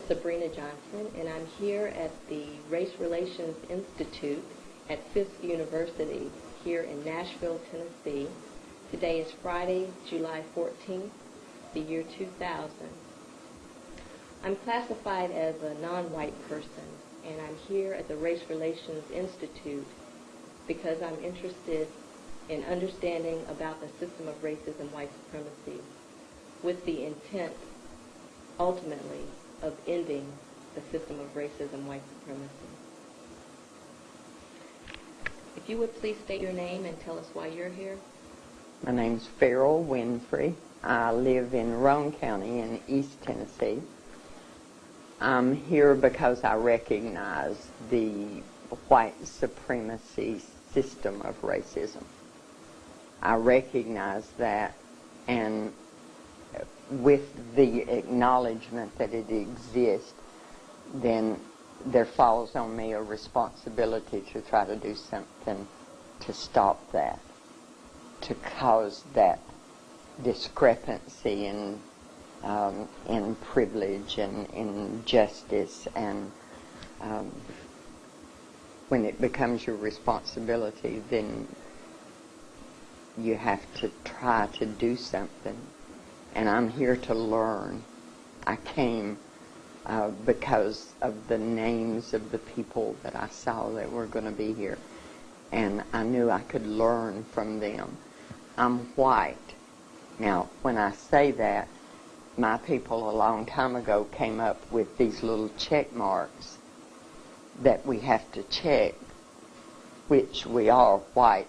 Sabrina Johnson, and I'm here at the Race Relations Institute at Fisk University here in Nashville, Tennessee. Today is Friday, July 14th, the year 2000. I'm classified as a non-white person, and I'm here at the Race Relations Institute because I'm interested in understanding about the system of racism, white supremacy, with the intent, ultimately, of ending the system of racism, white supremacy. If you would please state your name and tell us why you're here. My name's Farrell Winfrey. I live in Roane County in East Tennessee. I'm here because I recognize the white supremacy system of racism. I recognize that, and with the acknowledgement that it exists, then there falls on me a responsibility to try to do something to stop that, to cause that discrepancy in privilege and in justice, and when it becomes your responsibility, then you have to try to do something. And I'm here to learn. I came because of the names of the people that I saw that were going to be here, and I knew I could learn from them. I'm white. Now, when I say that, my people a long time ago came up with these little check marks that we have to check, which we are white,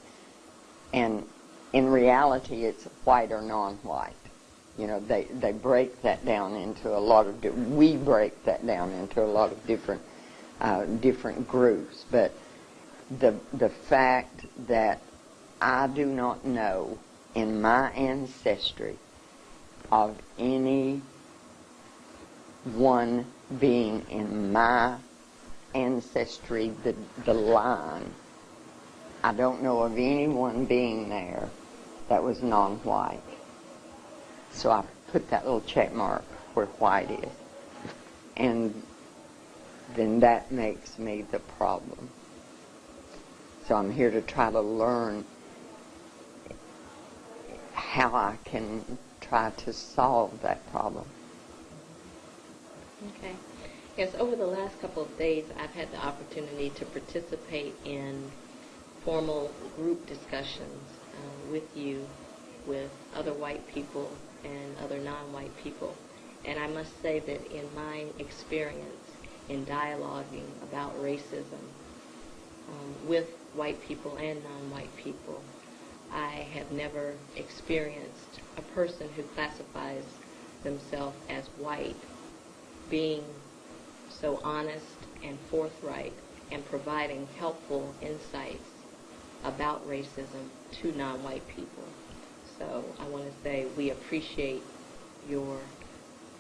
and in reality it's white or non-white. You know, they break that down into a lot of we break that down into a lot of different groups. But the fact that I do not know in my ancestry of any one being in my ancestry, the line, I don't know of any one being there that was non-white. So I put that little check mark where white is. And then that makes me the problem. So I'm here to try to learn how I can try to solve that problem. Okay. Yes, over the last couple of days, I've had the opportunity to participate in formal group discussions with you, with other white people and other non-white people. And I must say that in my experience in dialoguing about racism with white people and non-white people, I have never experienced a person who classifies themselves as white being so honest and forthright and providing helpful insights about racism to non-white people. So I want to say we appreciate your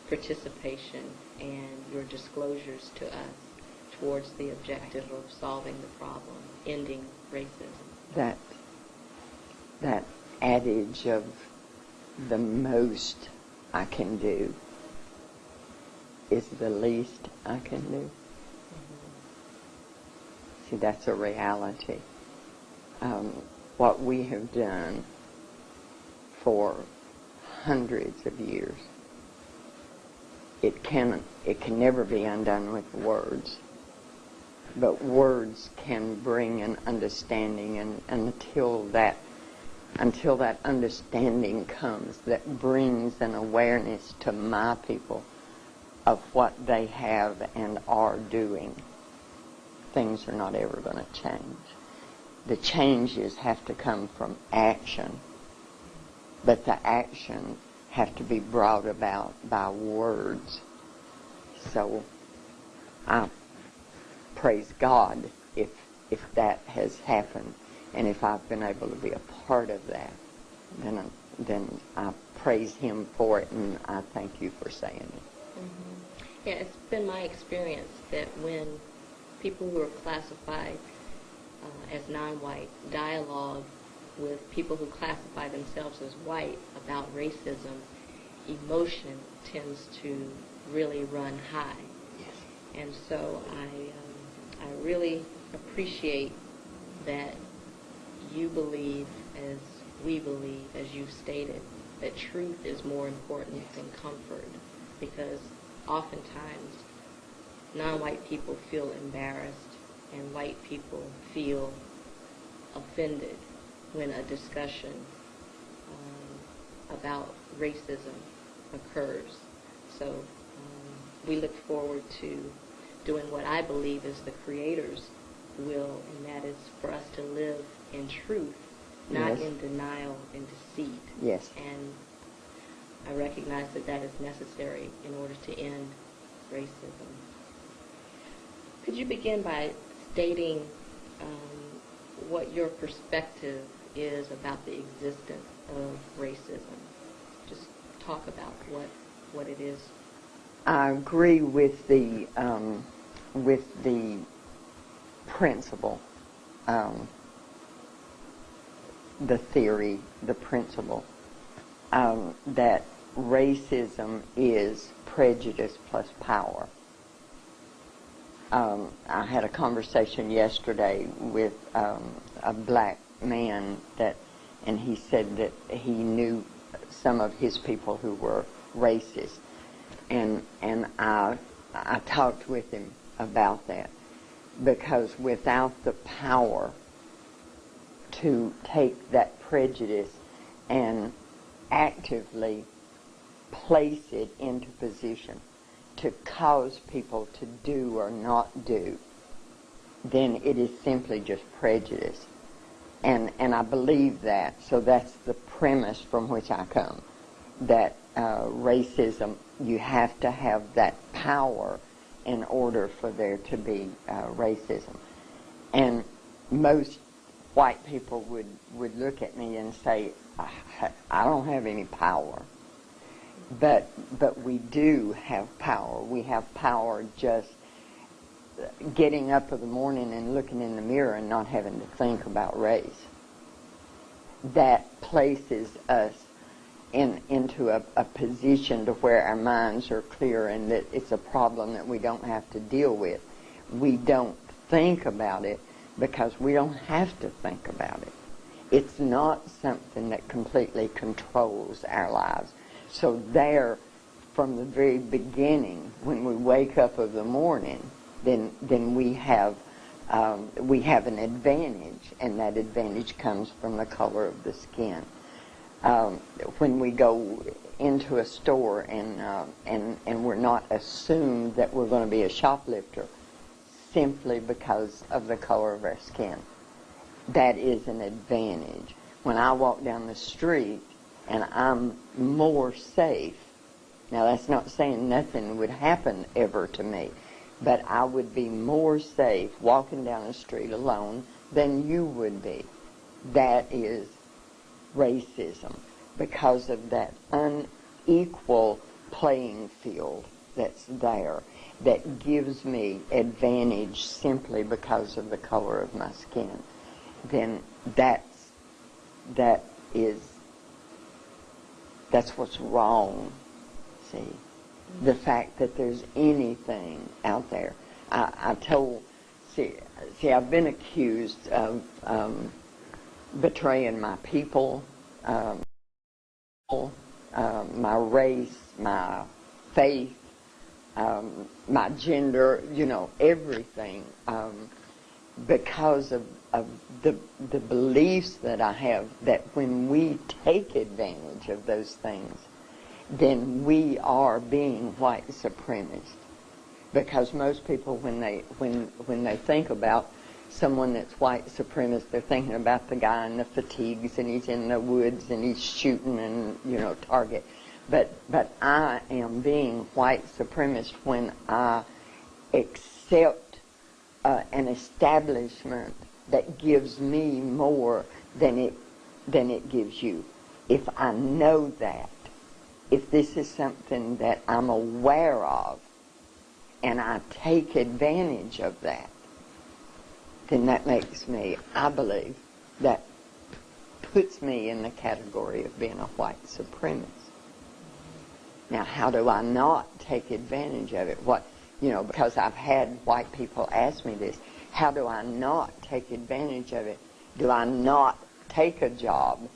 participation and your disclosures to us towards the objective of solving the problem, ending racism. That adage of the most I can do is the least I can do. Mm-hmm. See, that's a reality. What we have done for hundreds of years, it can never be undone with words. But words can bring an understanding, and until that understanding comes, that brings an awareness to my people of what they have and are doing, things are not ever going to change. The changes have to come from action, but the action have to be brought about by words. So I praise God if that has happened, and if I've been able to be a part of that, then I praise Him for it, and I thank you for saying it. Mm-hmm. Yeah, it's been my experience that when people who are classified as non-white dialogue with people who classify themselves as white about racism, emotion tends to really run high. And so I really appreciate that you believe, as we believe, as you stated, that truth is more important than comfort, because oftentimes non-white people feel embarrassed and white people feel offended when a discussion about racism occurs. So we look forward to doing what I believe is the Creator's will, and that is for us to live in truth, not Yes. in denial and deceit. Yes. And I recognize that that is necessary in order to end racism. Could you begin by stating what your perspective is about the existence of racism? Just talk about what it is. I agree with the principle, the theory, the principle that racism is prejudice plus power. I had a conversation yesterday with a black man and he said that he knew some of his people who were racist, and I talked with him about that, because without the power to take that prejudice and actively place it into position to cause people to do or not do, then it is simply just prejudice. And I believe that, so that's the premise from which I come, that racism, you have to have that power in order for there to be racism. And most white people would look at me and say, I don't have any power. But we do have power. We have power just getting up in the morning and looking in the mirror and not having to think about race. That places us into a position to where our minds are clear and that it's a problem that we don't have to deal with. We don't think about it because we don't have to think about it. It's not something that completely controls our lives. So there, from the very beginning, when we wake up of the morning, then we have an advantage, and that advantage comes from the color of the skin. When we go into a store and we're not assumed that we're going to be a shoplifter simply because of the color of our skin, that is an advantage. When I walk down the street and I'm more safe, now that's not saying nothing would happen ever to me, but I would be more safe walking down the street alone than you would be. That is racism, because of that unequal playing field that's there, that gives me advantage simply because of the color of my skin. Then that's what's wrong. See, the fact that there's anything out there. See, I've been accused of betraying my people, my race, my faith, my gender, everything, because of the beliefs that I have, that when we take advantage of those things, then we are being white supremacist. Because most people, when they think about someone that's white supremacist, they're thinking about the guy in the fatigues and he's in the woods and he's shooting and target. But I am being white supremacist when I accept an establishment that gives me more than it gives you. If I know that, if this is something that I'm aware of, and I take advantage of that, then that makes me, I believe, that puts me in the category of being a white supremacist. Now, how do I not take advantage of it? because I've had white people ask me this. How do I not take advantage of it? Do I not take a job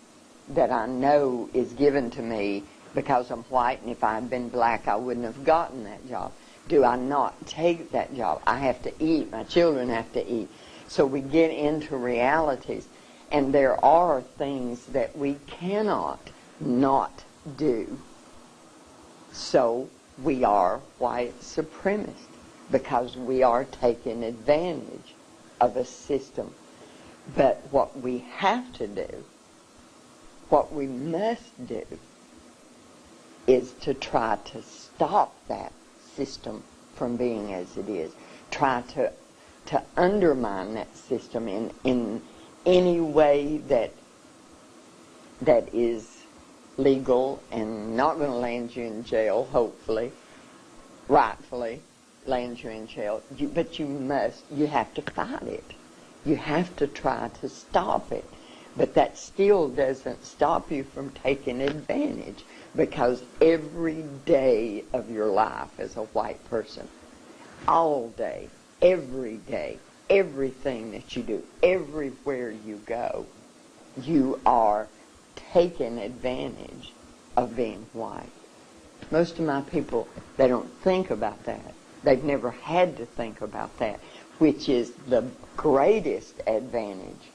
that I know is given to me because I'm white, and if I had been black, I wouldn't have gotten that job? Do I not take that job? I have to eat. My children have to eat. So we get into realities, and there are things that we cannot not do. So we are white supremacists because we are taking advantage of a system. But what we have to do, what we must do, is to try to stop that system from being as it is. Try to undermine that system in any way that is legal and not going to land you in jail, hopefully, rightfully land you in jail. But you have to fight it. You have to try to stop it. But that still doesn't stop you from taking advantage, because every day of your life as a white person, all day, everything that you do, everywhere you go, you are taking advantage of being white. Most of my people, they don't think about that. They've never had to think about that, which is the greatest advantage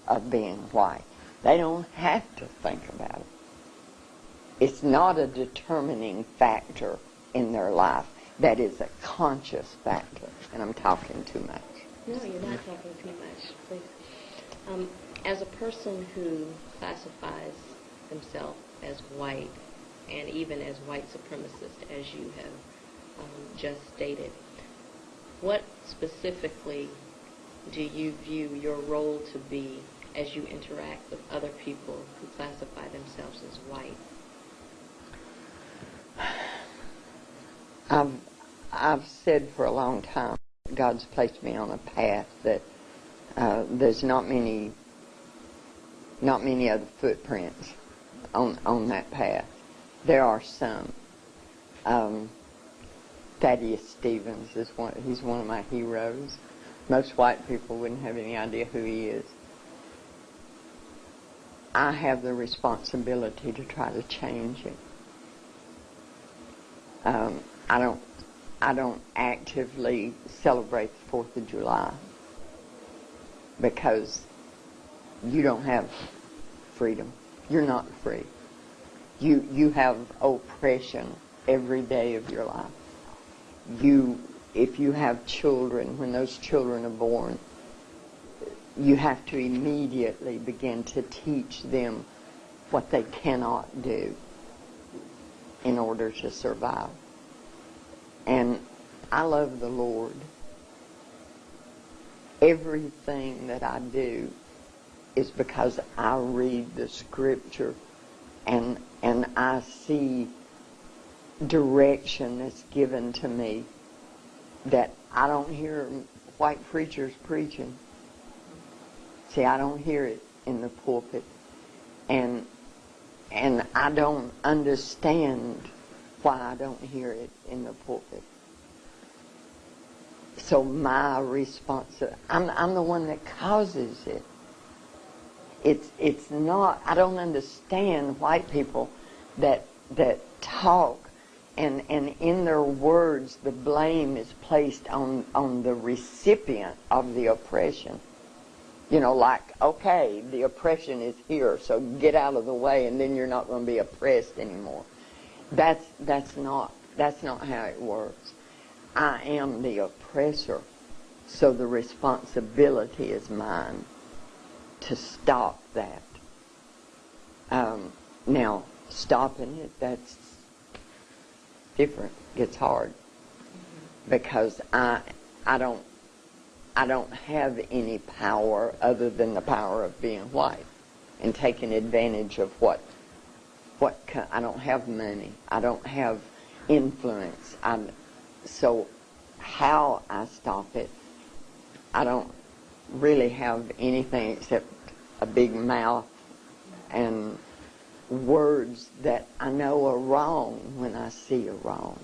of being white. They don't have to think about it. It's not a determining factor in their life. That is a conscious factor. And I'm talking too much. No, you're not talking too much. Please. As a person who classifies themselves as white, and even as white supremacist, as you have just stated, what specifically do you view your role to be as you interact with other people who classify themselves as white? I've said for a long time, God's placed me on a path that there's not many other footprints on that path. There are some. Thaddeus Stevens he's one of my heroes. Most white people wouldn't have any idea who he is. I have the responsibility to try to change it. I don't actively celebrate the 4th of July because you don't have freedom. You're not free. You have oppression every day of your life. If you have children, when those children are born, you have to immediately begin to teach them what they cannot do in order to survive. And I love the Lord. Everything that I do is because I read the Scripture and I see direction that's given to me that I don't hear white preachers preaching. See, I don't hear it in the pulpit. And I don't understand why I don't hear it in the pulpit. So my response, I'm the one that causes it. It's not, I don't understand white people that talk and in their words the blame is placed on the recipient of the oppression. Like, okay, the oppression is here, so get out of the way and then you're not going to be oppressed anymore. That's not how it works. I am the oppressor, so the responsibility is mine to stop that. Now, stopping it, that's different. It's hard because I don't have any power other than the power of being white and taking advantage of what I don't have money. I don't have influence. So how I stop it, I don't really have anything except a big mouth and words that I know are wrong when I see a wrong.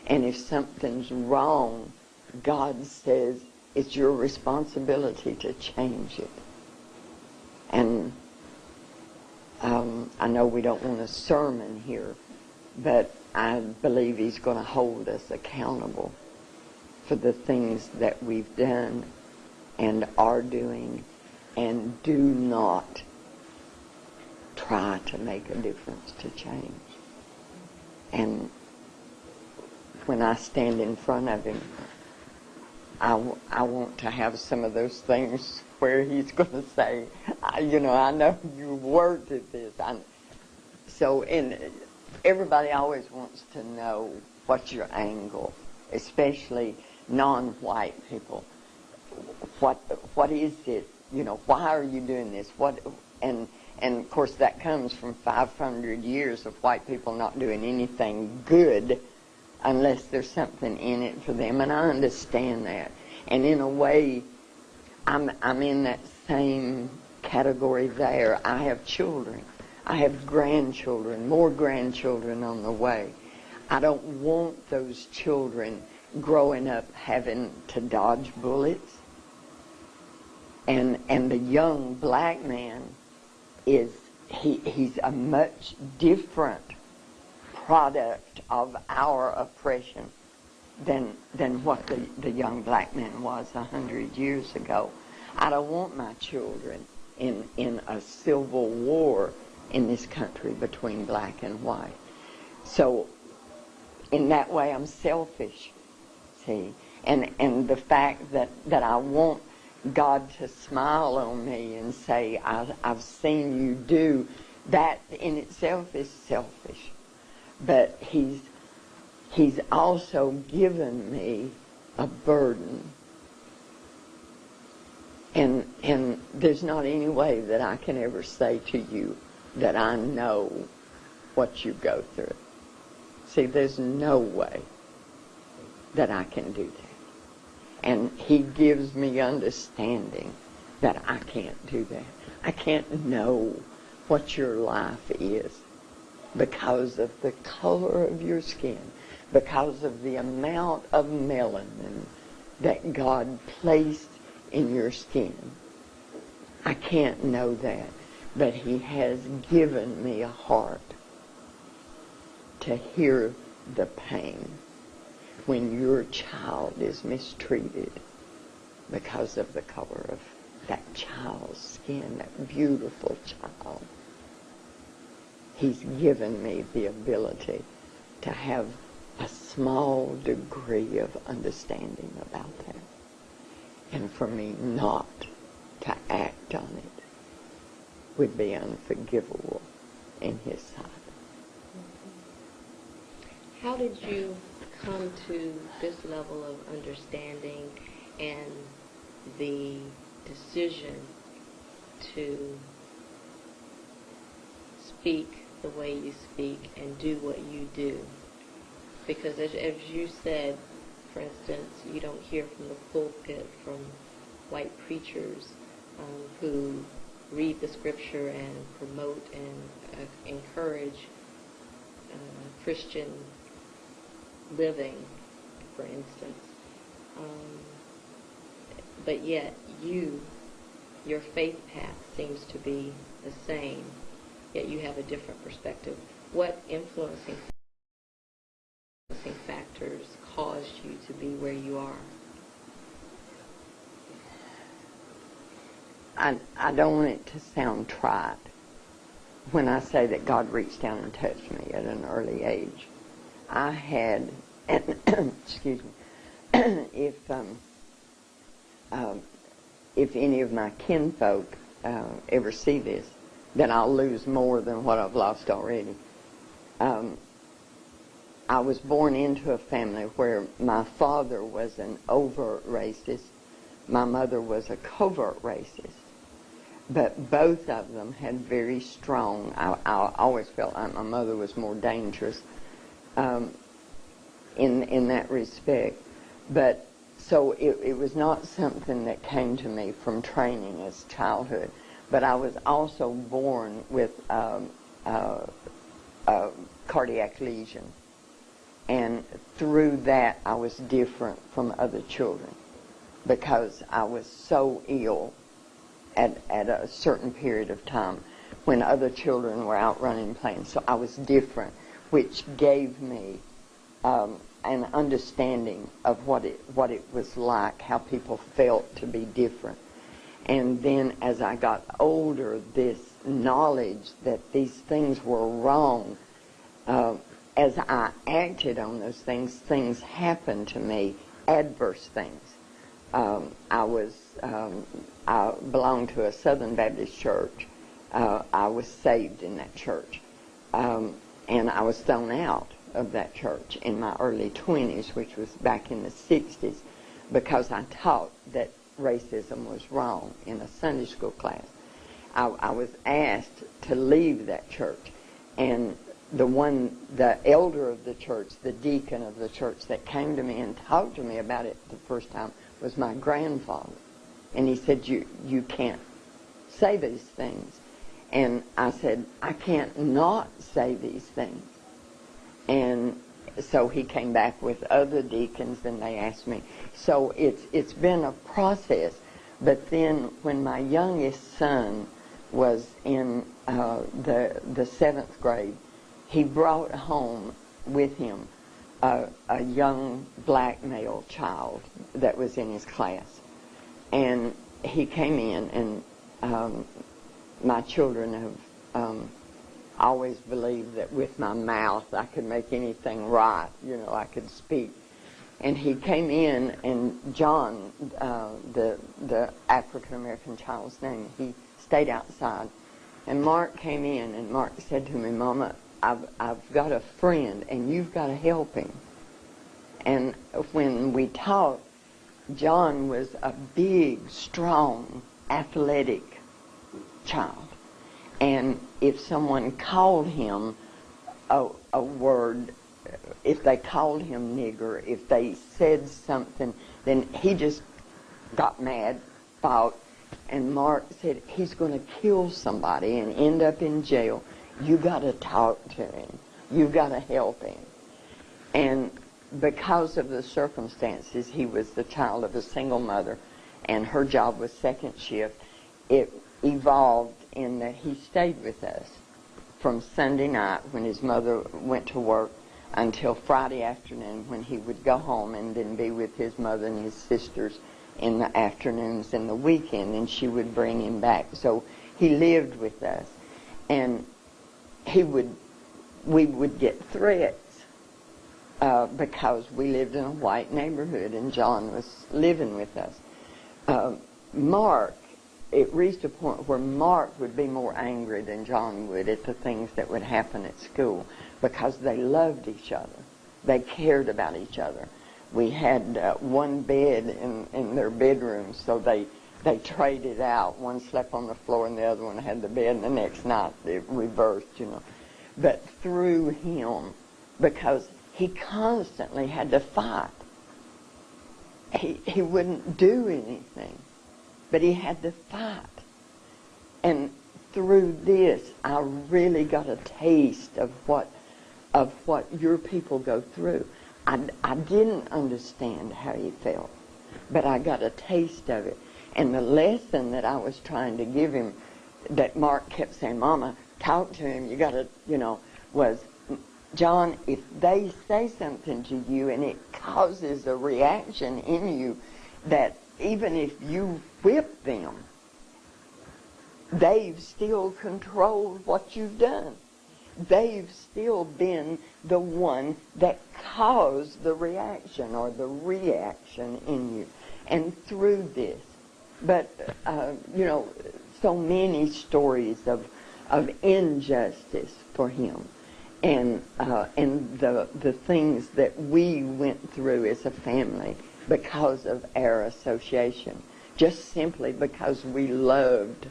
And if something's wrong, God says it's your responsibility to change it. And I know we don't want a sermon here, but I believe He's going to hold us accountable for the things that we've done and are doing, and do not try to make a difference to change. And when I stand in front of Him, I want to have some of those things where He's going to say, I know you worked at this. And everybody always wants to know what's your angle, especially non-white people. What is it? Why are you doing this? And of course that comes from 500 years of white people not doing anything good unless there's something in it for them, and I understand that. And in a way, I'm in that same category there. I have children. I have grandchildren, more grandchildren on the way. I don't want those children growing up having to dodge bullets. And the young black man he's a much different product of our oppression than what the young black man was 100 years ago. I don't want my children in a civil war in this country between black and white. So in that way I'm selfish, see. And the fact that I want God to smile on me and say, I've seen you do, that in itself is selfish. But He's also given me a burden. And there's not any way that I can ever say to you that I know what you go through. See, there's no way that I can do that. And He gives me understanding that I can't do that. I can't know what your life is because of the color of your skin, because of the amount of melanin that God placed in your skin. I can't know that, but He has given me a heart to hear the pain when your child is mistreated because of the color of that child's skin, that beautiful child. He's given me the ability to have a small degree of understanding about that. And for me not to act on it would be unforgivable in His sight. How did you come to this level of understanding and the decision to speak the way you speak and do what you do? Because as you said, for instance, you don't hear from the pulpit from white preachers who read the scripture and promote and encourage Christian living, for instance. But yet your faith path seems to be the same, yet you have a different perspective. What influencing factors caused you to be where you are? I don't want it to sound trite when I say that God reached down and touched me at an early age. I had, excuse me, if any of my kinfolk ever see this, then I'll lose more than what I've lost already. I was born into a family where my father was an overt racist, my mother was a covert racist, but both of them had very strong, I always felt like my mother was more dangerous in that respect. But so it was not something that came to me from training as childhood, but I was also born with a cardiac lesion. And through that, I was different from other children because I was so ill at a certain period of time when other children were out running and playing. So I was different, which gave me an understanding of what it was like, how people felt to be different. And then as I got older, this knowledge that these things were wrong, as I acted on those things, things happened to me, adverse things. I belonged to a Southern Baptist church. I was saved in that church. And I was thrown out of that church in my early 20s, which was back in the 60s, because I taught that racism was wrong in a Sunday school class. I was asked to leave that church, and the elder of the church, the deacon of the church that came to me and talked to me about it the first time was my grandfather. And he said, you can't say these things. And I said, I can't not say these things. And so he came back with other deacons and they asked me. So it's been a process. But then when my youngest son was in the 7th grade, he brought home with him a young black male child that was in his class. And he came in, and my children have always believed that with my mouth I could make anything right. You know, I could speak. And he came in, and John, the African-American child's name, he stayed outside. And Mark came in, and Mark said to me, Mama, I've got a friend, and you've got to help him. And when we talked, John was a big, strong, athletic child. And if someone called him a word, if they called him nigger, if they said something, then he just got mad, fought. And Mark said, he's going to kill somebody and end up in jail. You got to talk to him. You got to help him. And because of the circumstances, he was the child of a single mother, and her job was second shift. It evolved in that he stayed with us from Sunday night when his mother went to work until Friday afternoon when he would go home and then be with his mother and his sisters in the afternoons and the weekend, and she would bring him back. So he lived with us, and we would get threats because we lived in a white neighborhood and John was living with us. Mark, it reached a point where Mark would be more angry than John would at the things that would happen at school because they loved each other. They cared about each other. We had one bed in their bedroom, so they traded out. One slept on the floor and the other one had the bed, and the next night it reversed, you know. But through him, because he constantly had to fight. He wouldn't do anything, but he had to fight. And through this, I really got a taste of what your people go through. I didn't understand how he felt, but I got a taste of it. And the lesson that I was trying to give him, that Mark kept saying, Mama, talk to him, you got to, was, John, if they say something to you and it causes a reaction in you, that even if you whip them, they've still controlled what you've done. They've still been the one that caused the reaction or the reaction in you. And through this, but, so many stories of injustice for him. And the things that we went through as a family because of our association, just simply because we loved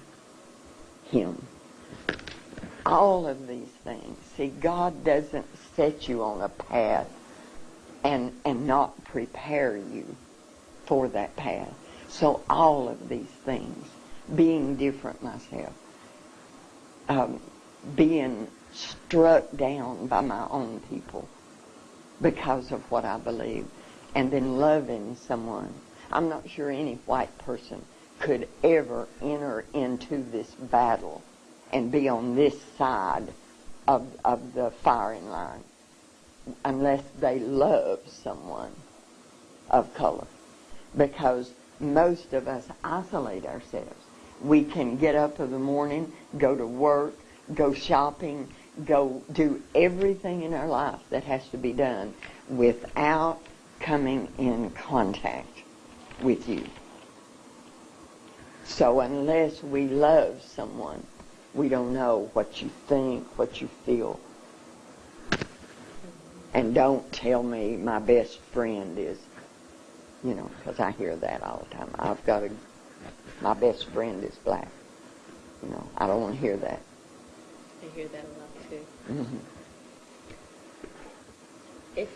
him. All of these things. See, God doesn't set you on a path and not prepare you for that path. So all of these things, being different myself, being struck down by my own people, because of what I believe, and then loving someone. I'm not sure any white person could ever enter into this battle and be on this side of the firing line unless they love someone of color. Because most of us isolate ourselves. We can get up in the morning, go to work, go shopping, go do everything in our life that has to be done without coming in contact with you. So unless we love someone, we don't know what you think, what you feel. And don't tell me my best friend is, because I hear that all the time. My best friend is black. I don't want to hear that. I hear that a lot too. Mm-hmm. If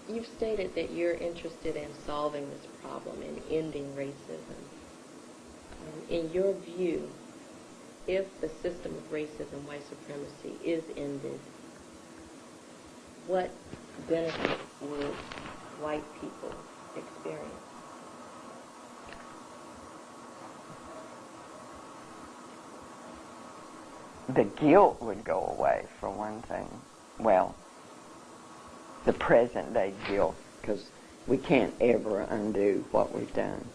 you've stated that you're interested in solving this problem and ending racism, in your view, if the system of racism, white supremacy, is ended, what benefits would white people experience? The guilt would go away, for one thing. Well, the present day guilt, because we can't ever undo what we've done.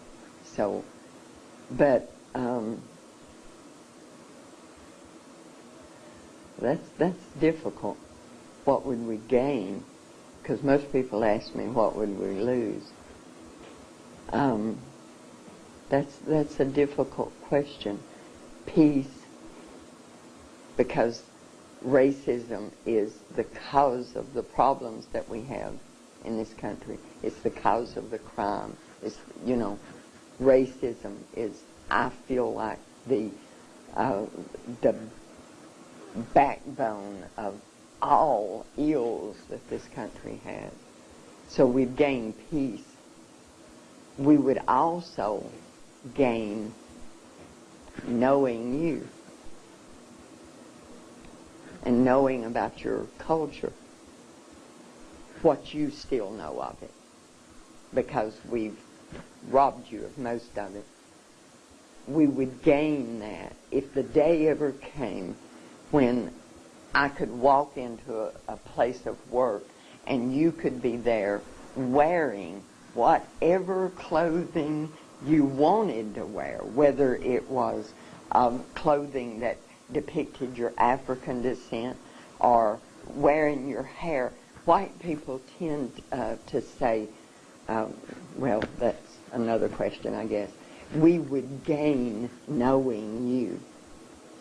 So, but that's difficult. What would we gain? Because most people ask me, what would we lose? That's a difficult question. Peace, because racism is the cause of the problems that we have in this country. It's the cause of the crime. It's, racism is, I feel like, the backbone of all ills that this country has. So we've gained peace. We would also gain knowing you and knowing about your culture, what you still know of it, because we've robbed you of most of it. We would gain that if the day ever came when I could walk into a place of work and you could be there wearing whatever clothing you wanted to wear, whether it was clothing that depicted your African descent or wearing your hair. White people tend to say, well, that's another question, I guess. We would gain knowing you,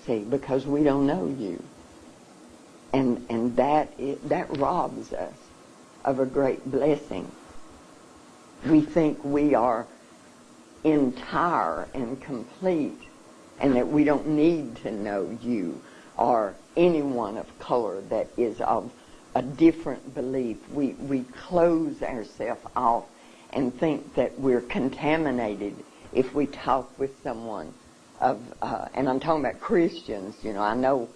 see, because we don't know you. And that robs us of a great blessing. We think we are entire and complete, and that we don't need to know you or anyone of color that is of a different belief. We close ourselves off and think that we're contaminated if we talk with someone of, and I'm talking about Christians. I know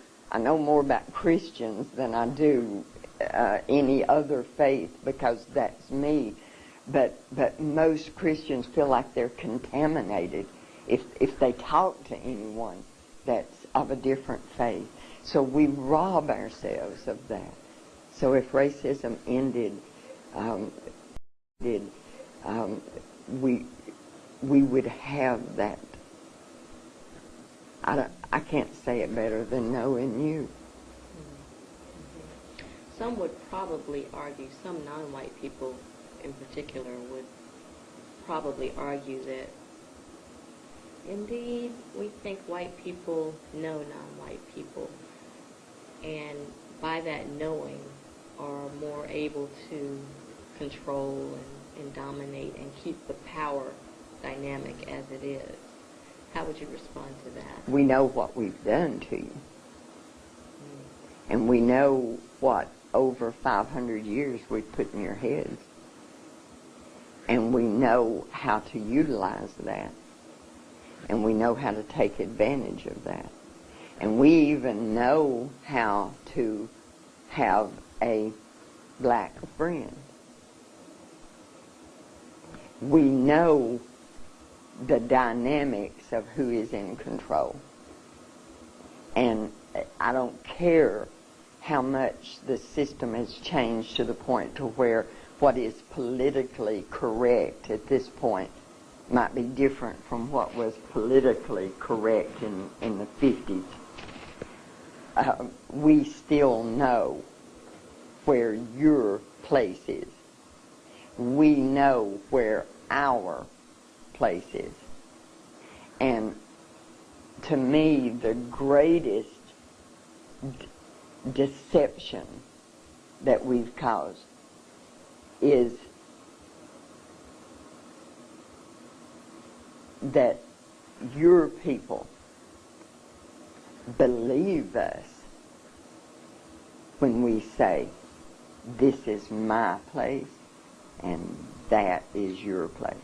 more about Christians than I do any other faith, because that's me. But most Christians feel like they're contaminated if they talk to anyone that's of a different faith. So we rob ourselves of that. So if racism ended, we would have that. I can't say it better than knowing you. Some would probably argue, some non-white people in particular would probably argue that indeed we think white people know non-white people, and by that knowing are more able to control and dominate and keep the power dynamic as it is. How would you respond to that? We know what we've done to you. And we know what over 500 years we've put in your heads. And we know how to utilize that. And we know how to take advantage of that. And we even know how to have a black friend. we know the dynamics of who is in control. And I don't care how much the system has changed to the point to where what is politically correct at this point might be different from what was politically correct in the 50s. We still know where your place is. We know where our place is. And to me, the greatest deception that we've caused is that your people believe us when we say, this is my place and that is your place.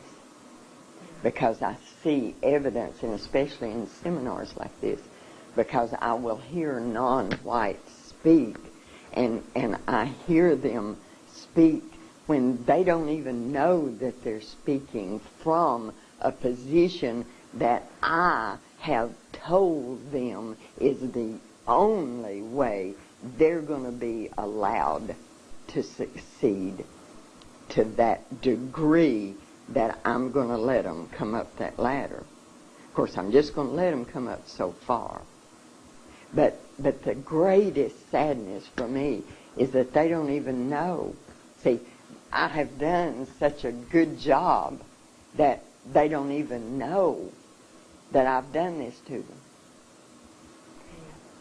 Because I see evidence, and especially in seminars like this, because I will hear non-whites speak, and I hear them speak when they don't even know that they're speaking from a position that I have told them is the only way they're going to be allowed to succeed to that degree that I'm going to let them come up that ladder. Of course, I'm just going to let them come up so far. But the greatest sadness for me is that they don't even know. See, I have done such a good job that they don't even know that I've done this to them.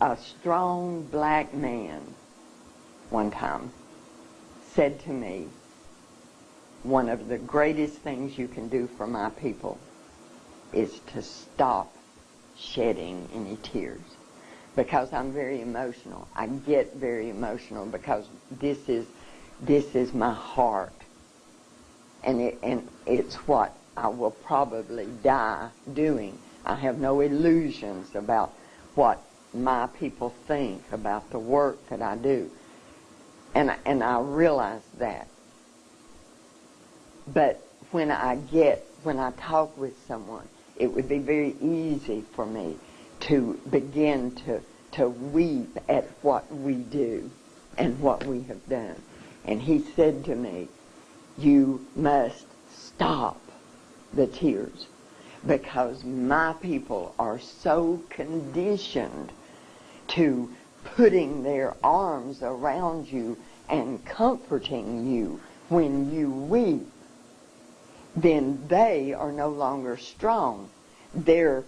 A strong black man one time said to me, one of the greatest things you can do for my people is to stop shedding any tears. Because I'm very emotional. I get very emotional because this is my heart. And it's what I will probably die doing. I have no illusions about what my people think about the work that I do. And I realize that. But when I talk with someone, it would be very easy for me to begin to weep at what we do and what we have done. And he said to me, you must stop the tears because my people are so conditioned to putting their arms around you and comforting you when you weep, then they are no longer strong. Their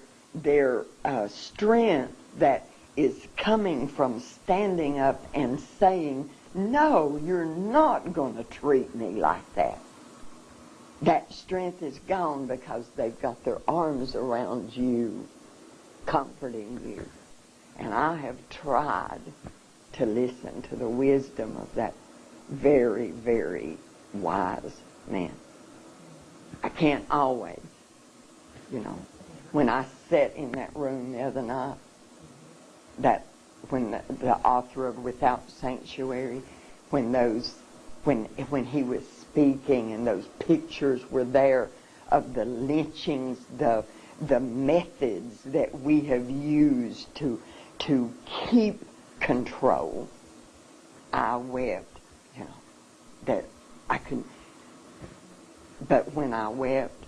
strength that is coming from standing up and saying, no, you're not going to treat me like that. That strength is gone because they've got their arms around you, comforting you. And I have tried to listen to the wisdom of that very, very wise man. I can't always, When I sat in that room the other night, when the author of Without Sanctuary, when he was speaking and those pictures were there of the lynchings, the methods that we have used to keep control, I wept, that I could. But when I wept,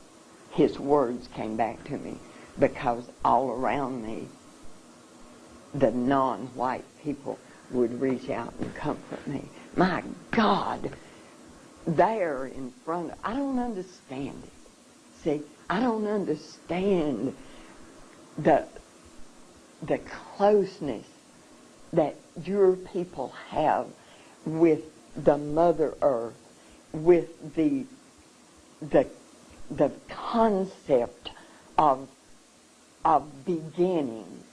his words came back to me because all around me, the non-white people would reach out and comfort me. My God, there in front of, I don't understand it. See, I don't understand the closeness that your people have with the Mother Earth, with the concept of beginnings,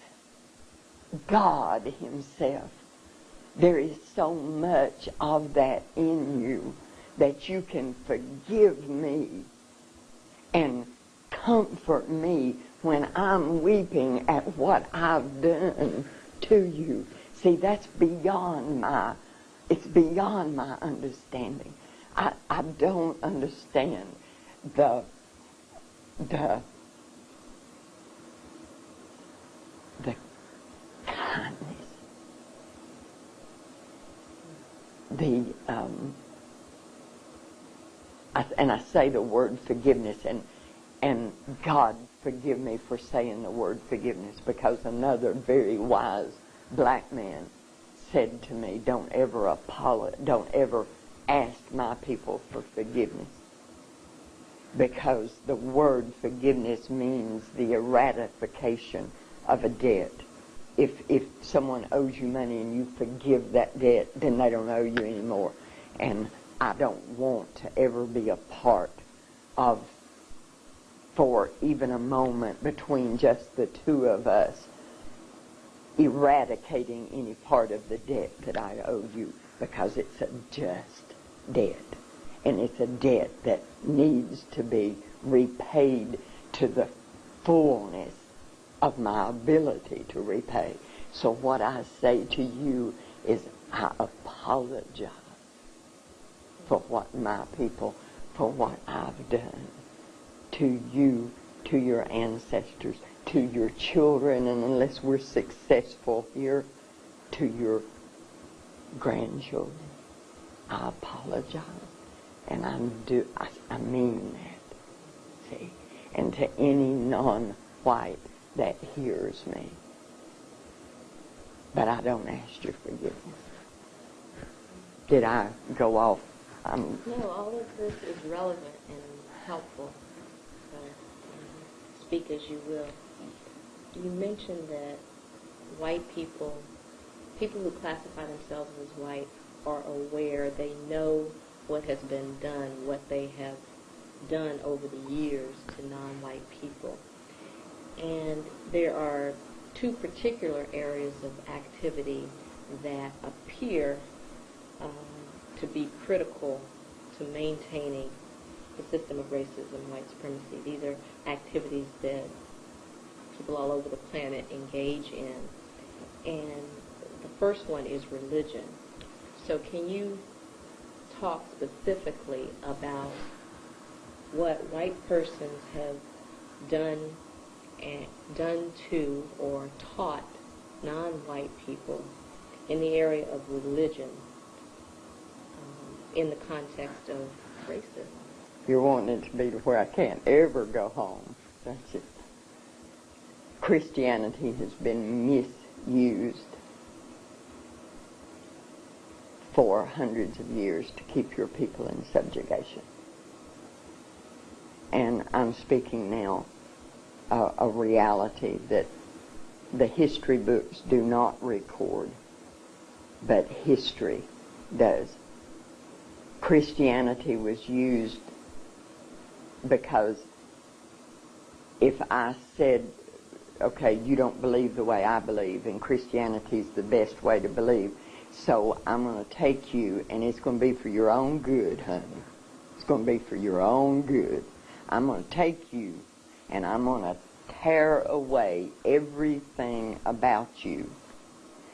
God himself. There is so much of that in you that you can forgive me and comfort me when I'm weeping at what I've done to you. See, that's beyond my understanding. I don't understand the kindness, and I say the word forgiveness, and God forgive me for saying the word forgiveness, because another very wise black man said to me, don't ever ask my people for forgiveness, because the word forgiveness means the eradication of a debt. If someone owes you money and you forgive that debt, then they don't owe you anymore. And I don't want to ever be a part of, for even a moment between just the two of us, eradicating any part of the debt that I owe you, because it's a just debt. And it's a debt that needs to be repaid to the fullness of my ability to repay. So what I say to you is, I apologize for what my people, for what I've done to you, to your ancestors, to your children, and unless we're successful here, to your grandchildren. I apologize. And I mean that. See? And to any non-white that hears me. But I don't ask your forgiveness. Did I go off? No, all of this is relevant and helpful. So, speak as you will. You mentioned that white people who classify themselves as white, are aware, they know what has been done, what they have done over the years to non-white people. And there are two particular areas of activity that appear to be critical to maintaining the system of racism and white supremacy. These are activities that people all over the planet engage in. And the first one is religion. So can you talk specifically about what white persons have done to or taught non-white people in the area of religion in the context of racism? You're wanting it to be to where I can't ever go home. That's it. Christianity has been misused for hundreds of years to keep your people in subjugation. And I'm speaking now a reality that the history books do not record, but history does. Christianity was used because if I said, okay, you don't believe the way I believe, and Christianity is the best way to believe, so I'm going to take you, and it's going to be for your own good, honey. It's going to be for your own good. I'm going to take you, and I'm going to tear away everything about you,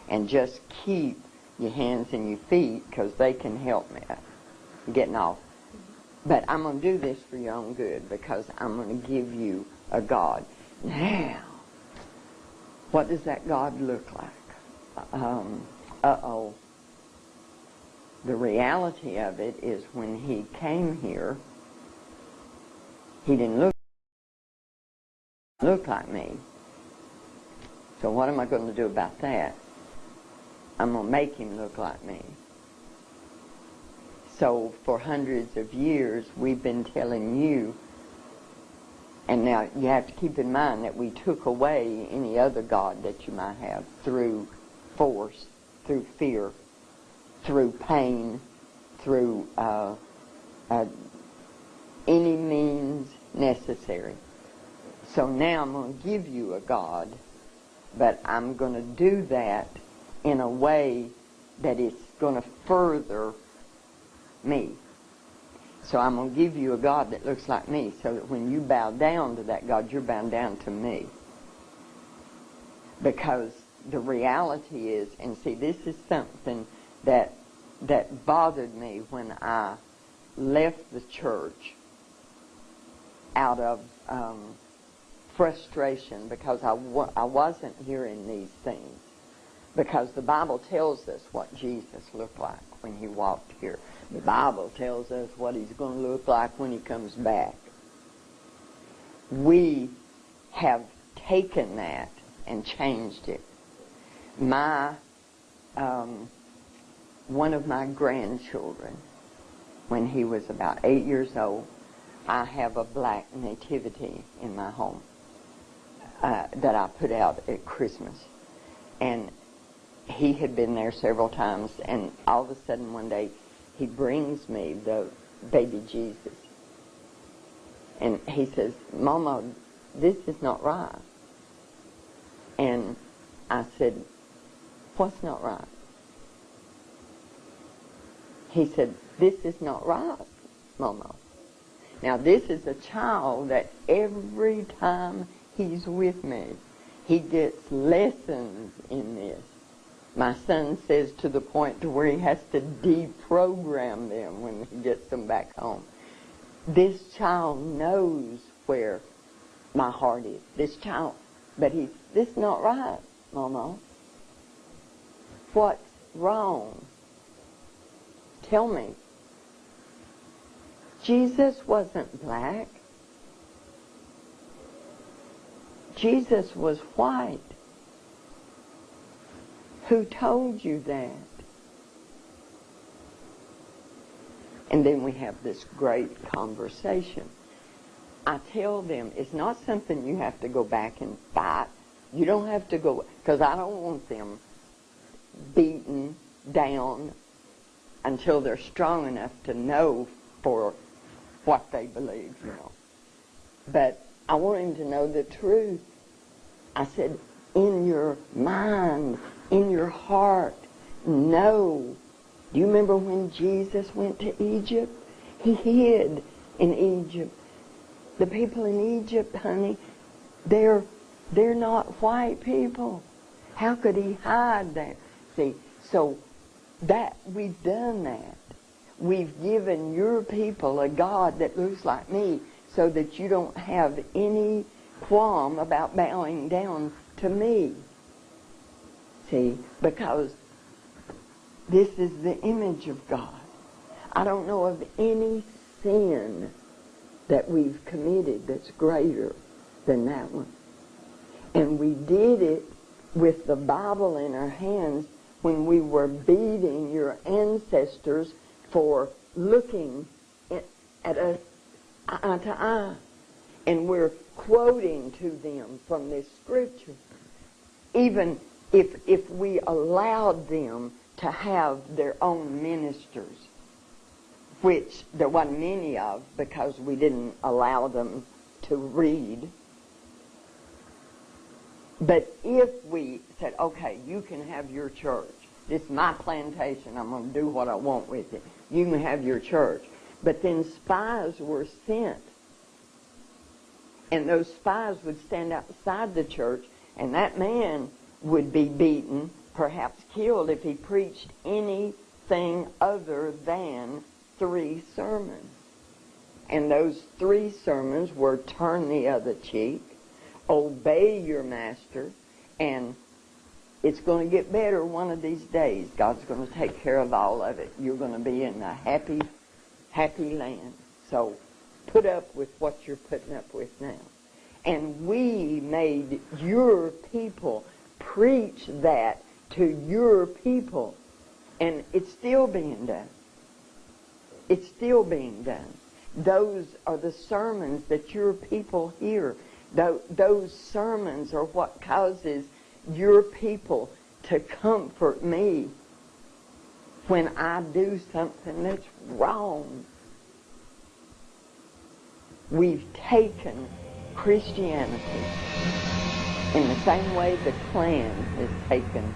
and just keep your hands and your feet, because they can help me. I'm getting off. But I'm going to do this for your own good, because I'm going to give you a God. Now, what does that God look like? The reality of it is, when he came here, he didn't look like me. So what am I going to do about that? I'm going to make him look like me. So for hundreds of years, we've been telling you, and now you have to keep in mind that we took away any other God that you might have through force, through fear, through pain, through any means necessary. So now I'm going to give you a God, but I'm going to do that in a way that it's going to further me. So I'm going to give you a God that looks like me, so that when you bow down to that God, you're bowing down to me. Because the reality is, and see, this is something that bothered me when I left the church out of frustration because I wasn't hearing these things. Because the Bible tells us what Jesus looked like when he walked here. The Bible tells us what he's going to look like when he comes back. We have taken that and changed it. One of my grandchildren, when he was about 8 years old, I have a black nativity in my home that I put out at Christmas. And he had been there several times, and all of a sudden one day he brings me the baby Jesus. And he says, "Mama, this is not right." And I said, "What's not right?" He said, "This is not right, Mama." Now, this is a child that every time he's with me, he gets lessons in this. My son says to the point to where he has to deprogram them when he gets them back home. This child knows where my heart is. This child, but this is not right, Mama. What's wrong? Tell me. Jesus wasn't black. Jesus was white. Who told you that? And then we have this great conversation. I tell them it's not something you have to go back and fight. You don't have to go, because I don't want them beaten down until they're strong enough to know for what they believe, you know. But I want him to know the truth. I said, in your mind, in your heart, know. Do you remember when Jesus went to Egypt? He hid in Egypt. The people in Egypt, honey, they're not white people. How could he hide there? See, so that we've done that. We've given your people a God that looks like me so that you don't have any qualm about bowing down to me. See, because this is the image of God. I don't know of any sin that we've committed that's greater than that one. And we did it with the Bible in our hands when we were beating your ancestors for looking at us eye to eye. And we're quoting to them from this scripture. Even if we allowed them to have their own ministers, which there wasn't many of because we didn't allow them to read. But if we said, okay, you can have your church. This is my plantation. I'm going to do what I want with it. You can have your church. But then spies were sent. And those spies would stand outside the church, and that man would be beaten, perhaps killed, if he preached anything other than 3 sermons. And those 3 sermons were turn the other cheek, obey your master, and it's going to get better one of these days. God's going to take care of all of it. You're going to be in a happy, happy land. So put up with what you're putting up with now. And we made your people preach that to your people. And it's still being done. It's still being done. Those are the sermons that your people hear. Those sermons are what causes your people to comfort me when I do something that's wrong. We've taken Christianity in the same way the Klan has taken